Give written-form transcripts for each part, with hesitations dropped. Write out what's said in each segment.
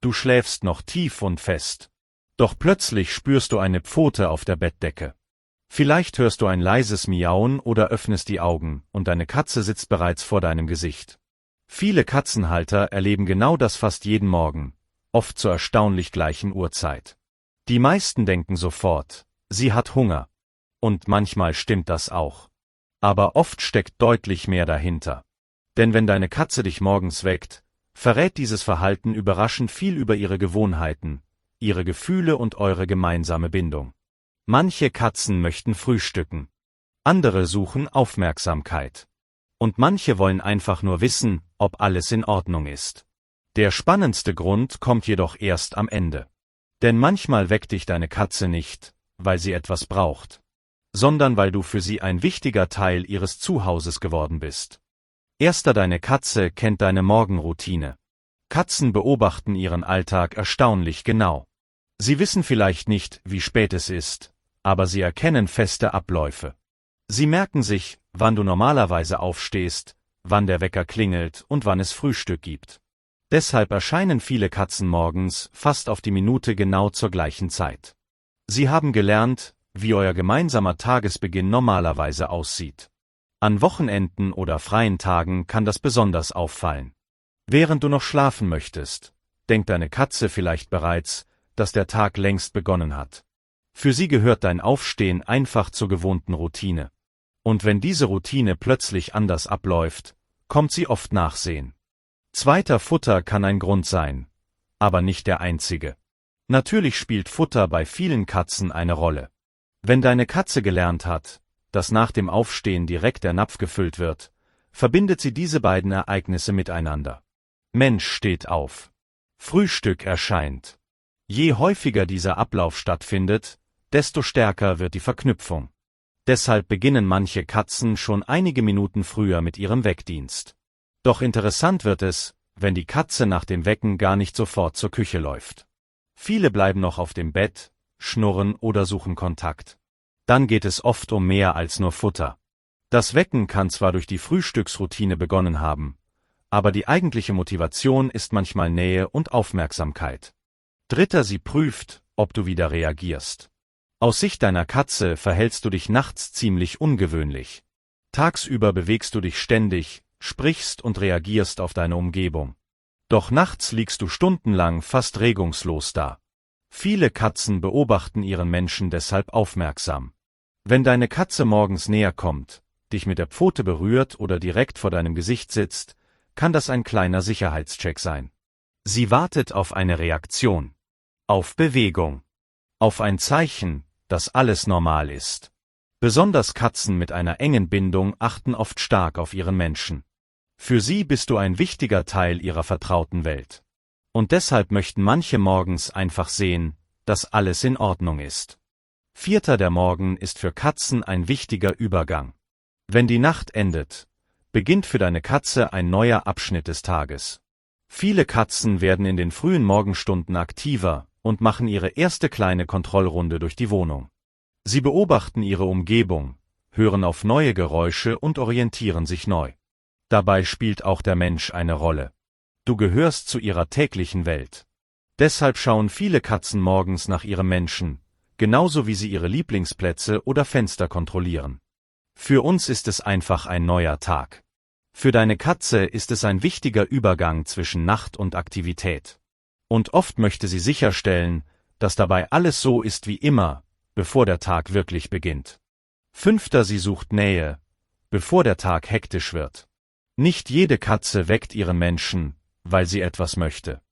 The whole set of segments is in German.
Du schläfst noch tief und fest. Doch plötzlich spürst du eine Pfote auf der Bettdecke. Vielleicht hörst du ein leises Miauen oder öffnest die Augen, und deine Katze sitzt bereits vor deinem Gesicht. Viele Katzenhalter erleben genau das fast jeden Morgen, oft zur erstaunlich gleichen Uhrzeit. Die meisten denken sofort, sie hat Hunger. Und manchmal stimmt das auch. Aber oft steckt deutlich mehr dahinter. Denn wenn deine Katze dich morgens weckt, verrät dieses Verhalten überraschend viel über ihre Gewohnheiten, ihre Gefühle und eure gemeinsame Bindung. Manche Katzen möchten frühstücken. Andere suchen Aufmerksamkeit. Und manche wollen einfach nur wissen, ob alles in Ordnung ist. Der spannendste Grund kommt jedoch erst am Ende. Denn manchmal weckt dich deine Katze nicht, weil sie etwas braucht, sondern weil du für sie ein wichtiger Teil ihres Zuhauses geworden bist. Deine Katze kennt deine Morgenroutine. Katzen beobachten ihren Alltag erstaunlich genau. Sie wissen vielleicht nicht, wie spät es ist, aber sie erkennen feste Abläufe. Sie merken sich, wann du normalerweise aufstehst, wann der Wecker klingelt und wann es Frühstück gibt. Deshalb erscheinen viele Katzen morgens fast auf die Minute genau zur gleichen Zeit. Sie haben gelernt, wie euer gemeinsamer Tagesbeginn normalerweise aussieht. An Wochenenden oder freien Tagen kann das besonders auffallen. Während du noch schlafen möchtest, denkt deine Katze vielleicht bereits, dass der Tag längst begonnen hat. Für sie gehört dein Aufstehen einfach zur gewohnten Routine. Und wenn diese Routine plötzlich anders abläuft, kommt sie oft nachsehen. Zweiter Futter kann ein Grund sein, aber nicht der einzige. Natürlich spielt Futter bei vielen Katzen eine Rolle. Wenn deine Katze gelernt hat, dass nach dem Aufstehen direkt der Napf gefüllt wird, verbindet sie diese beiden Ereignisse miteinander. Mensch steht auf. Frühstück erscheint. Je häufiger dieser Ablauf stattfindet, desto stärker wird die Verknüpfung. Deshalb beginnen manche Katzen schon einige Minuten früher mit ihrem Weckdienst. Doch interessant wird es, wenn die Katze nach dem Wecken gar nicht sofort zur Küche läuft. Viele bleiben noch auf dem Bett, schnurren oder suchen Kontakt. Dann geht es oft um mehr als nur Futter. Das Wecken kann zwar durch die Frühstücksroutine begonnen haben, aber die eigentliche Motivation ist manchmal Nähe und Aufmerksamkeit. Sie prüft, ob du wieder reagierst. Aus Sicht deiner Katze verhältst du dich nachts ziemlich ungewöhnlich. Tagsüber bewegst du dich ständig, sprichst und reagierst auf deine Umgebung. Doch nachts liegst du stundenlang fast regungslos da. Viele Katzen beobachten ihren Menschen deshalb aufmerksam. Wenn deine Katze morgens näher kommt, dich mit der Pfote berührt oder direkt vor deinem Gesicht sitzt, kann das ein kleiner Sicherheitscheck sein. Sie wartet auf eine Reaktion, auf Bewegung, auf ein Zeichen, dass alles normal ist. Besonders Katzen mit einer engen Bindung achten oft stark auf ihren Menschen. Für sie bist du ein wichtiger Teil ihrer vertrauten Welt. Und deshalb möchten manche morgens einfach sehen, dass alles in Ordnung ist. Der Morgen ist für Katzen ein wichtiger Übergang. Wenn die Nacht endet, beginnt für deine Katze ein neuer Abschnitt des Tages. Viele Katzen werden in den frühen Morgenstunden aktiver und machen ihre erste kleine Kontrollrunde durch die Wohnung. Sie beobachten ihre Umgebung, hören auf neue Geräusche und orientieren sich neu. Dabei spielt auch der Mensch eine Rolle. Du gehörst zu ihrer täglichen Welt. Deshalb schauen viele Katzen morgens nach ihrem Menschen, genauso wie sie ihre Lieblingsplätze oder Fenster kontrollieren. Für uns ist es einfach ein neuer Tag. Für deine Katze ist es ein wichtiger Übergang zwischen Nacht und Aktivität. Und oft möchte sie sicherstellen, dass dabei alles so ist wie immer, bevor der Tag wirklich beginnt. Sie sucht Nähe, bevor der Tag hektisch wird. Nicht jede Katze weckt ihren Menschen, weil sie etwas möchte.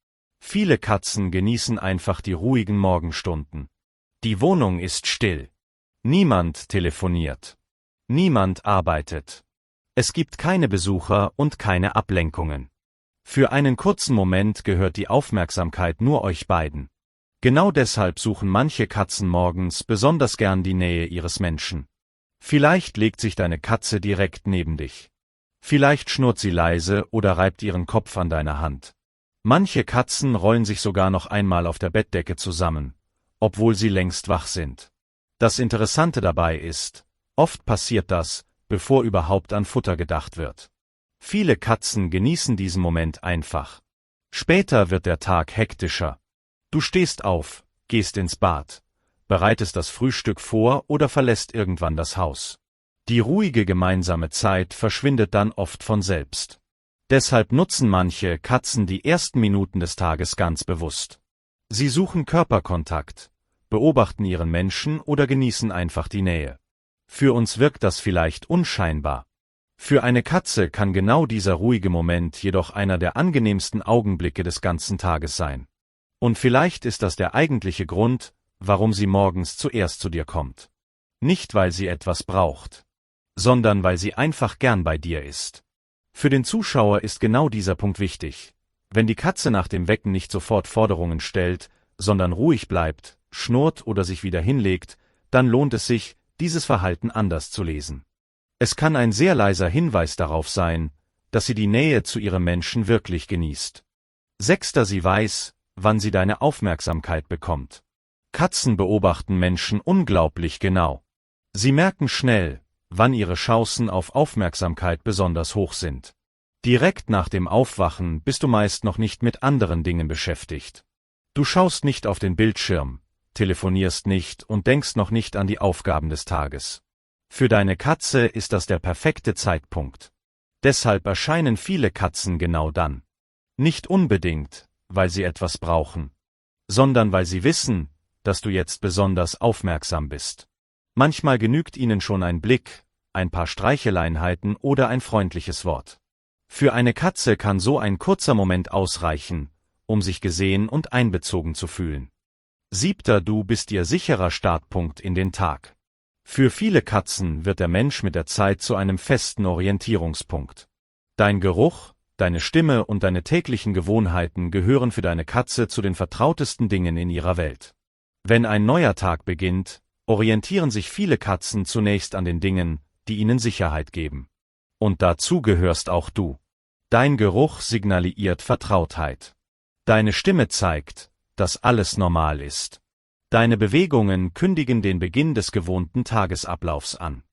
Viele Katzen genießen einfach die ruhigen Morgenstunden. Die Wohnung ist still. Niemand telefoniert. Niemand arbeitet. Es gibt keine Besucher und keine Ablenkungen. Für einen kurzen Moment gehört die Aufmerksamkeit nur euch beiden. Genau deshalb suchen manche Katzen morgens besonders gern die Nähe ihres Menschen. Vielleicht legt sich deine Katze direkt neben dich. Vielleicht schnurrt sie leise oder reibt ihren Kopf an deiner Hand. Manche Katzen rollen sich sogar noch einmal auf der Bettdecke zusammen, obwohl sie längst wach sind. Das Interessante dabei ist, oft passiert das, bevor überhaupt an Futter gedacht wird. Viele Katzen genießen diesen Moment einfach. Später wird der Tag hektischer. Du stehst auf, gehst ins Bad, bereitest das Frühstück vor oder verlässt irgendwann das Haus. Die ruhige gemeinsame Zeit verschwindet dann oft von selbst. Deshalb nutzen manche Katzen die ersten Minuten des Tages ganz bewusst. Sie suchen Körperkontakt, beobachten ihren Menschen oder genießen einfach die Nähe. Für uns wirkt das vielleicht unscheinbar. Für eine Katze kann genau dieser ruhige Moment jedoch einer der angenehmsten Augenblicke des ganzen Tages sein. Und vielleicht ist das der eigentliche Grund, warum sie morgens zuerst zu dir kommt. Nicht, weil sie etwas braucht, sondern weil sie einfach gern bei dir ist. Für den Zuschauer ist genau dieser Punkt wichtig. Wenn die Katze nach dem Wecken nicht sofort Forderungen stellt, sondern ruhig bleibt, schnurrt oder sich wieder hinlegt, dann lohnt es sich, dieses Verhalten anders zu lesen. Es kann ein sehr leiser Hinweis darauf sein, dass sie die Nähe zu ihrem Menschen wirklich genießt. 6. Sie weiß, wann sie deine Aufmerksamkeit bekommt. Katzen beobachten Menschen unglaublich genau. Sie merken schnell, wann ihre Chancen auf Aufmerksamkeit besonders hoch sind. Direkt nach dem Aufwachen bist du meist noch nicht mit anderen Dingen beschäftigt. Du schaust nicht auf den Bildschirm, telefonierst nicht und denkst noch nicht an die Aufgaben des Tages. Für deine Katze ist das der perfekte Zeitpunkt. Deshalb erscheinen viele Katzen genau dann. Nicht unbedingt, weil sie etwas brauchen, sondern weil sie wissen, dass du jetzt besonders aufmerksam bist. Manchmal genügt ihnen schon ein Blick, ein paar Streicheleinheiten oder ein freundliches Wort. Für eine Katze kann so ein kurzer Moment ausreichen, um sich gesehen und einbezogen zu fühlen. 7. Du bist ihr sicherer Startpunkt in den Tag. Für viele Katzen wird der Mensch mit der Zeit zu einem festen Orientierungspunkt. Dein Geruch, deine Stimme und deine täglichen Gewohnheiten gehören für deine Katze zu den vertrautesten Dingen in ihrer Welt. Wenn ein neuer Tag beginnt, orientieren sich viele Katzen zunächst an den Dingen, die ihnen Sicherheit geben. Und dazu gehörst auch du. Dein Geruch signalisiert Vertrautheit. Deine Stimme zeigt, dass alles normal ist. Deine Bewegungen kündigen den Beginn des gewohnten Tagesablaufs an.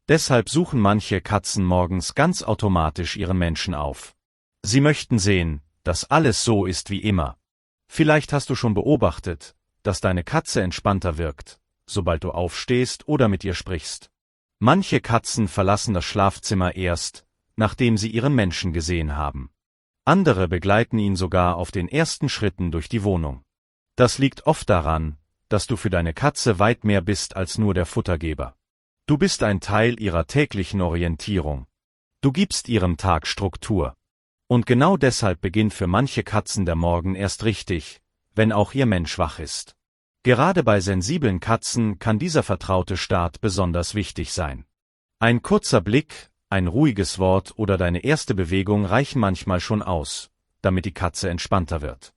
Deshalb suchen manche Katzen morgens ganz automatisch ihren Menschen auf. Sie möchten sehen, dass alles so ist wie immer. Vielleicht hast du schon beobachtet, dass deine Katze entspannter wirkt, sobald du aufstehst oder mit ihr sprichst. Manche Katzen verlassen das Schlafzimmer erst, nachdem sie ihren Menschen gesehen haben. Andere begleiten ihn sogar auf den ersten Schritten durch die Wohnung. Das liegt oft daran, dass du für deine Katze weit mehr bist als nur der Futtergeber. Du bist ein Teil ihrer täglichen Orientierung. Du gibst ihrem Tag Struktur. Und genau deshalb beginnt für manche Katzen der Morgen erst richtig, wenn auch ihr Mensch wach ist. Gerade bei sensiblen Katzen kann dieser vertraute Start besonders wichtig sein. Ein kurzer Blick, ein ruhiges Wort oder deine erste Bewegung reichen manchmal schon aus, damit die Katze entspannter wird.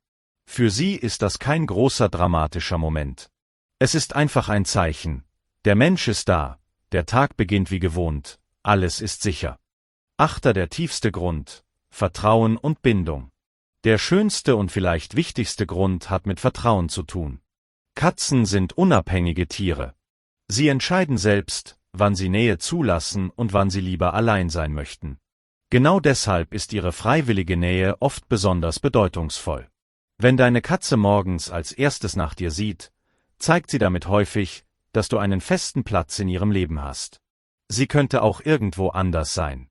Für sie ist das kein großer dramatischer Moment. Es ist einfach ein Zeichen. Der Mensch ist da, der Tag beginnt wie gewohnt, alles ist sicher. 8. Der tiefste Grund: Vertrauen und Bindung. Der schönste und vielleicht wichtigste Grund hat mit Vertrauen zu tun. Katzen sind unabhängige Tiere. Sie entscheiden selbst, wann sie Nähe zulassen und wann sie lieber allein sein möchten. Genau deshalb ist ihre freiwillige Nähe oft besonders bedeutungsvoll. Wenn deine Katze morgens als erstes nach dir sieht, zeigt sie damit häufig, dass du einen festen Platz in ihrem Leben hast. Sie könnte auch irgendwo anders sein.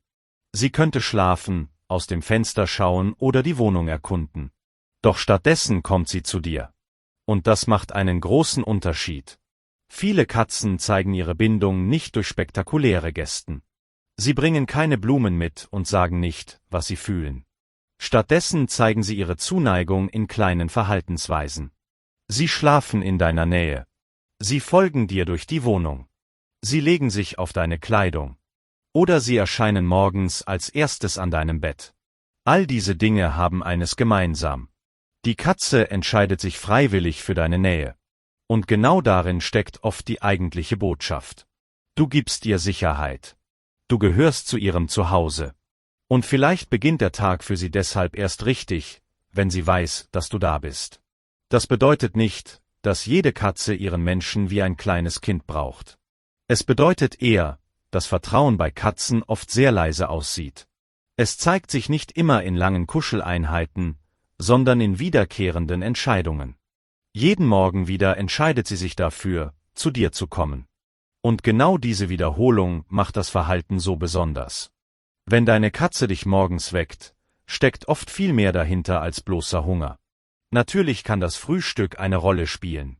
Sie könnte schlafen, aus dem Fenster schauen oder die Wohnung erkunden. Doch stattdessen kommt sie zu dir. Und das macht einen großen Unterschied. Viele Katzen zeigen ihre Bindung nicht durch spektakuläre Gesten. Sie bringen keine Blumen mit und sagen nicht, was sie fühlen. Stattdessen zeigen sie ihre Zuneigung in kleinen Verhaltensweisen. Sie schlafen in deiner Nähe. Sie folgen dir durch die Wohnung. Sie legen sich auf deine Kleidung. Oder sie erscheinen morgens als erstes an deinem Bett. All diese Dinge haben eines gemeinsam. Die Katze entscheidet sich freiwillig für deine Nähe. Und genau darin steckt oft die eigentliche Botschaft. Du gibst ihr Sicherheit. Du gehörst zu ihrem Zuhause. Und vielleicht beginnt der Tag für sie deshalb erst richtig, wenn sie weiß, dass du da bist. Das bedeutet nicht, dass jede Katze ihren Menschen wie ein kleines Kind braucht. Es bedeutet eher, dass Vertrauen bei Katzen oft sehr leise aussieht. Es zeigt sich nicht immer in langen Kuscheleinheiten, sondern in wiederkehrenden Entscheidungen. Jeden Morgen wieder entscheidet sie sich dafür, zu dir zu kommen. Und genau diese Wiederholung macht das Verhalten so besonders. Wenn deine Katze dich morgens weckt, steckt oft viel mehr dahinter als bloßer Hunger. Natürlich kann das Frühstück eine Rolle spielen.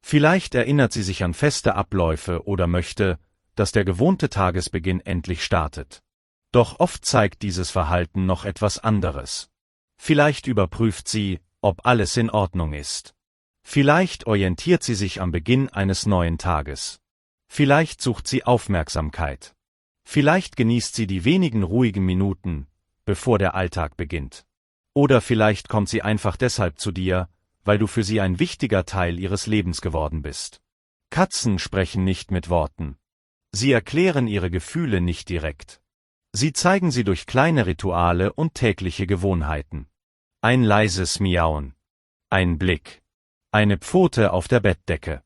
Vielleicht erinnert sie sich an feste Abläufe oder möchte, dass der gewohnte Tagesbeginn endlich startet. Doch oft zeigt dieses Verhalten noch etwas anderes. Vielleicht überprüft sie, ob alles in Ordnung ist. Vielleicht orientiert sie sich am Beginn eines neuen Tages. Vielleicht sucht sie Aufmerksamkeit. Vielleicht genießt sie die wenigen ruhigen Minuten, bevor der Alltag beginnt. Oder vielleicht kommt sie einfach deshalb zu dir, weil du für sie ein wichtiger Teil ihres Lebens geworden bist. Katzen sprechen nicht mit Worten. Sie erklären ihre Gefühle nicht direkt. Sie zeigen sie durch kleine Rituale und tägliche Gewohnheiten. Ein leises Miauen. Ein Blick. Eine Pfote auf der Bettdecke.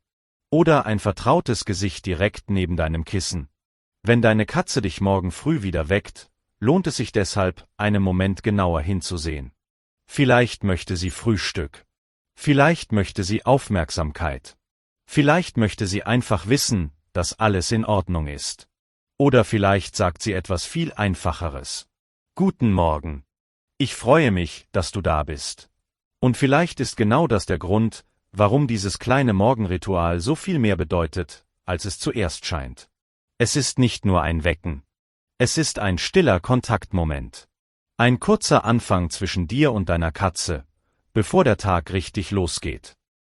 Oder ein vertrautes Gesicht direkt neben deinem Kissen. Wenn deine Katze dich morgen früh wieder weckt, lohnt es sich deshalb, einen Moment genauer hinzusehen. Vielleicht möchte sie Frühstück. Vielleicht möchte sie Aufmerksamkeit. Vielleicht möchte sie einfach wissen, dass alles in Ordnung ist. Oder vielleicht sagt sie etwas viel Einfacheres. Guten Morgen. Ich freue mich, dass du da bist. Und vielleicht ist genau das der Grund, warum dieses kleine Morgenritual so viel mehr bedeutet, als es zuerst scheint. Es ist nicht nur ein Wecken. Es ist ein stiller Kontaktmoment. Ein kurzer Anfang zwischen dir und deiner Katze, bevor der Tag richtig losgeht.